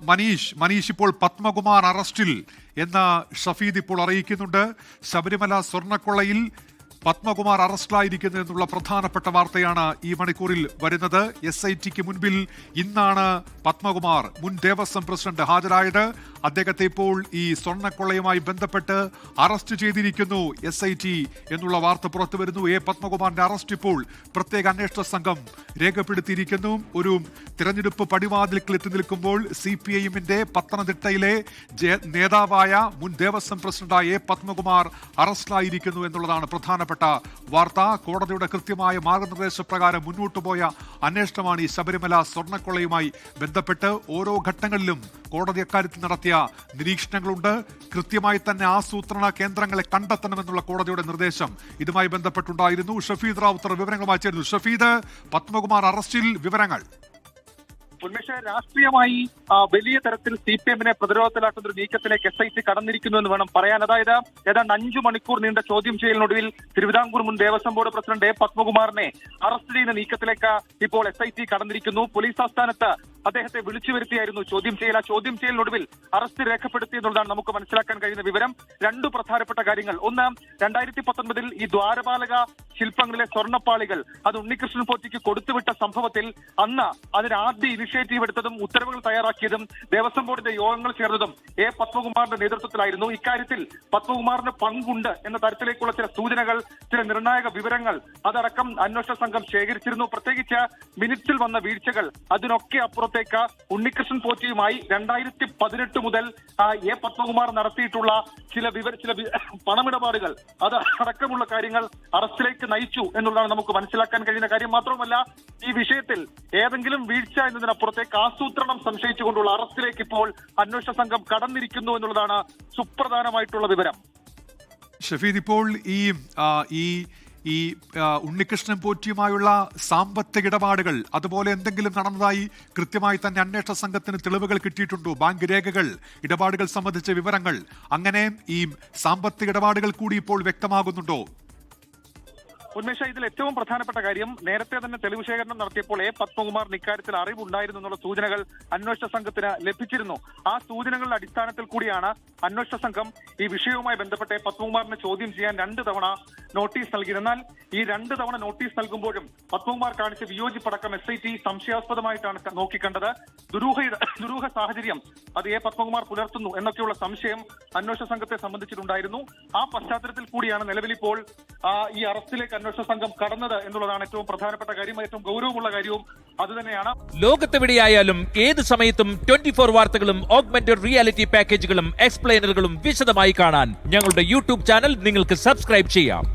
മനീഷ് ഇപ്പോൾ പത്മകുമാർ അറസ്റ്റിൽ എന്ന് ഷഫീദ് ഇപ്പോൾ അറിയിക്കുന്നുണ്ട്. ശബരിമല സ്വർണ്ണക്കൊള്ളയിൽ പത്മകുമാർ അറസ്റ്റിലായിരിക്കുന്നു എന്നുള്ള പ്രധാനപ്പെട്ട വാർത്തയാണ് ഈ മണിക്കൂറിൽ വരുന്നത്. SITക്ക് മുൻപിൽ ഇന്നാണ് പത്മകുമാർ, മുൻ ദേവസ്വം പ്രസിഡന്റ്, ഹാജരായത്. അദ്ദേഹത്തെ ഇപ്പോൾ ഈ സ്വർണ്ണക്കൊള്ളയുമായി ബന്ധപ്പെട്ട് അറസ്റ്റ് ചെയ്തിരിക്കുന്നു SIT എന്നുള്ള വാർത്ത പുറത്തു വരുന്നു. പത്മകുമാറിന്റെ അറസ്റ്റ് ഇപ്പോൾ പ്രത്യേക അന്വേഷണ സംഘം രേഖപ്പെടുത്തിയിരിക്കുന്നു. ഒരു തിരഞ്ഞെടുപ്പ് പടിവാതിൽക്കൽ എത്തി നിൽക്കുമ്പോൾ CPIMന്റെ പത്തനംതിട്ടയിലെ നേതാവായ മുൻ ദേവസ്വം പ്രസിഡന്റായ പത്മകുമാർ അറസ്റ്റിലായിരിക്കുന്നു എന്നുള്ളതാണ് പ്രധാനപ്പെട്ട വാർത്ത. കോടതിയുടെ കൃത്യമായ മാർഗനിർദ്ദേശപ്രകാരം മുന്നോട്ടു പോയ അന്വേഷണമാണ് ഈ ശബരിമല സ്വർണ്ണക്കൊള്ളയുമായി ബന്ധപ്പെട്ട്. ഓരോ ഘട്ടങ്ങളിലും കോടതി അക്കാര്യത്തിൽ നടത്തിയ നിരീക്ഷണങ്ങളുണ്ട്. കൃത്യമായി തന്നെ ആസൂത്രണ കേന്ദ്രങ്ങളെ കണ്ടെത്തണമെന്നുള്ള കോടതിയുടെ നിർദ്ദേശം ഇതുമായി ബന്ധപ്പെട്ടുണ്ടായിരുന്നു. ഷഫീദ് റാവുത്തർ വിവരങ്ങളുമായി ചേരുന്നു. ഷഫീദ്, പത്മകുമാർ അറസ്റ്റിൽ വിവരങ്ങൾ. ഉന്മേഷ, രാഷ്ട്രീയമായി വലിയ തരത്തിൽ CPIMനെ പ്രതിരോധത്തിലാക്കുന്ന ഒരു നീക്കത്തിലേക്ക് SIT കടന്നിരിക്കുന്നു എന്ന് വേണം പറയാൻ. അതായത് ഏതാണ്ട് 5 മണിക്കൂർ നീണ്ട ചോദ്യം ചെയ്യലിനൊടുവിൽ തിരുവിതാംകൂർ മുൻ ദേവസ്വം ബോർഡ് പ്രസിഡന്റ് പത്മകുമാറിനെ അറസ്റ്റ് ചെയ്യുന്ന നീക്കത്തിലേക്ക് ഇപ്പോൾ SIT കടന്നിരിക്കുന്നു. പോലീസ് ആസ്ഥാനത്ത് അദ്ദേഹത്തെ വിളിച്ചു വരുത്തിയായിരുന്നു ചോദ്യം ചെയ്യൽ. ആ ചോദ്യം ചെയ്യലിനൊടുവിൽ അറസ്റ്റ് രേഖപ്പെടുത്തി എന്നുള്ളതാണ് നമുക്ക് മനസ്സിലാക്കാൻ കഴിയുന്ന വിവരം. 2 പ്രധാനപ്പെട്ട കാര്യങ്ങൾ. ഒന്ന്, 2019 ഈ ദ്വാരപാലക ശില്പങ്ങളിലെ സ്വർണ്ണപ്പാളികൾ അത് ഉണ്ണികൃഷ്ണൻ പോറ്റിക്ക് കൊടുത്തുവിട്ട സംഭവത്തിൽ അന്ന് അതിന് ആദ്യ ഇനിഷ്യേറ്റീവ് എടുത്തതും ഉത്തരവുകൾ തയ്യാറാക്കിയതും ദേവസ്വം ബോർഡിന്റെ യോഗങ്ങൾ ചേർന്നതും പത്മകുമാറിന്റെ നേതൃത്വത്തിലായിരുന്നു. ഇക്കാര്യത്തിൽ പത്മകുമാറിന് പങ്കുണ്ട് എന്ന തരത്തിലേക്കുള്ള ചില സൂചനകൾ, ചില നിർണായക വിവരങ്ങൾ അതടക്കം അന്വേഷണ സംഘം ശേഖരിച്ചിരുന്നു. പ്രത്യേകിച്ച് മിനിറ്റിൽ വന്ന വീഴ്ചകൾ, അതിനൊക്കെ അപ്പുറത്തേക്ക് ഉണ്ണികൃഷ്ണൻ പോറ്റിയുമായി 2018 മുതൽ പത്മകുമാർ നടത്തിയിട്ടുള്ള ചില പണമിടപാടുകൾ അത് അടക്കമുള്ള കാര്യങ്ങൾ അറസ്റ്റിലേക്ക് നയിച്ചു എന്നുള്ളതാണ് നമുക്ക് മനസ്സിലാക്കാൻ കഴിയുന്ന കാര്യം. മാത്രമല്ല, ഈ വിഷയത്തിൽ ഏതെങ്കിലും വീഴ്ച എന്നതിനപ്പുറത്തേക്ക് ആസൂത്രണം സംശയിച്ചുകൊണ്ടുള്ള അറസ്റ്റിലേക്ക് ഇപ്പോൾ അന്വേഷണ സംഘം കടന്നിരിക്കുന്നു എന്നുള്ളതാണ് സുപ്രധാനമായിട്ടുള്ള വിവരം. ഷഫീദ്, ഇപ്പോൾ ഈ ഉണ്ണികൃഷ്ണൻ പോറ്റിയുമായുള്ള സാമ്പത്തിക ഇടപാടുകൾ അതുപോലെ എന്തെങ്കിലും നടന്നതായി കൃത്യമായി തന്നെ അന്വേഷണ സംഘത്തിന് തെളിവുകൾ കിട്ടിയിട്ടുണ്ടോ? ബാങ്ക് രേഖകൾ, ഇടപാടുകൾ സംബന്ധിച്ച വിവരങ്ങൾ, അങ്ങനെ ഈ സാമ്പത്തിക ഇടപാടുകൾ കൂടി ഇപ്പോൾ വ്യക്തമാകുന്നുണ്ടോ? ഉന്മേഷ, ഇതിൽ ഏറ്റവും പ്രധാനപ്പെട്ട കാര്യം, നേരത്തെ തന്നെ തെളിവ് ശേഖരണം നടത്തിയപ്പോൾ പത്മകുമാറിന് ഇക്കാര്യത്തിൽ അറിവുണ്ടായിരുന്നു എന്നുള്ള സൂചനകൾ അന്വേഷണ സംഘത്തിന് ലഭിച്ചിരുന്നു. ആ സൂചനകളുടെ അടിസ്ഥാനത്തിൽ കൂടിയാണ് അന്വേഷണ സംഘം ഈ വിഷയവുമായി ബന്ധപ്പെട്ട് പത്മകുമാറിനെ ചോദ്യം ചെയ്യാൻ 2 തവണ നോട്ടീസ് നൽകിയത്. എന്നാൽ ഈ 2 തവണ നോട്ടീസ് നൽകുമ്പോഴും പത്മകുമാർ കാണിച്ച വിയോജിപ്പടക്കം SIT സംശയാസ്പദമായിട്ടാണ് നോക്കിക്കണ്ടത്. ദുരൂഹ സാഹചര്യം അത് പത്മകുമാർ പുലർത്തുന്നു എന്നൊക്കെയുള്ള സംശയം അന്വേഷണ സംഘത്തെ സംബന്ധിച്ചിട്ടുണ്ടായിരുന്നു. ആ പശ്ചാത്തലത്തിൽ കൂടിയാണ് നിലവിലിപ്പോൾ ഈ അറസ്റ്റിലേക്ക് അന്വേഷണ സംഘം കടന്നത് എന്നുള്ളതാണ് ഏറ്റവും പ്രധാനപ്പെട്ട കാര്യം. ഏറ്റവും ഗൗരവമുള്ള കാര്യവും അതുതന്നെയാണ്. ലോകത്തെവിടെയായാലും ഏത് സമയത്തും 24 വാർത്തകളും ഓഗ്മെന്റഡ് റിയാലിറ്റി പാക്കേജുകളും എക്സ്പ്ലെയിനറുകളും വിശദമായി കാണാൻ ഞങ്ങളുടെ YouTube ചാനൽ നിങ്ങൾക്ക് സബ്സ്ക്രൈബ് ചെയ്യാം.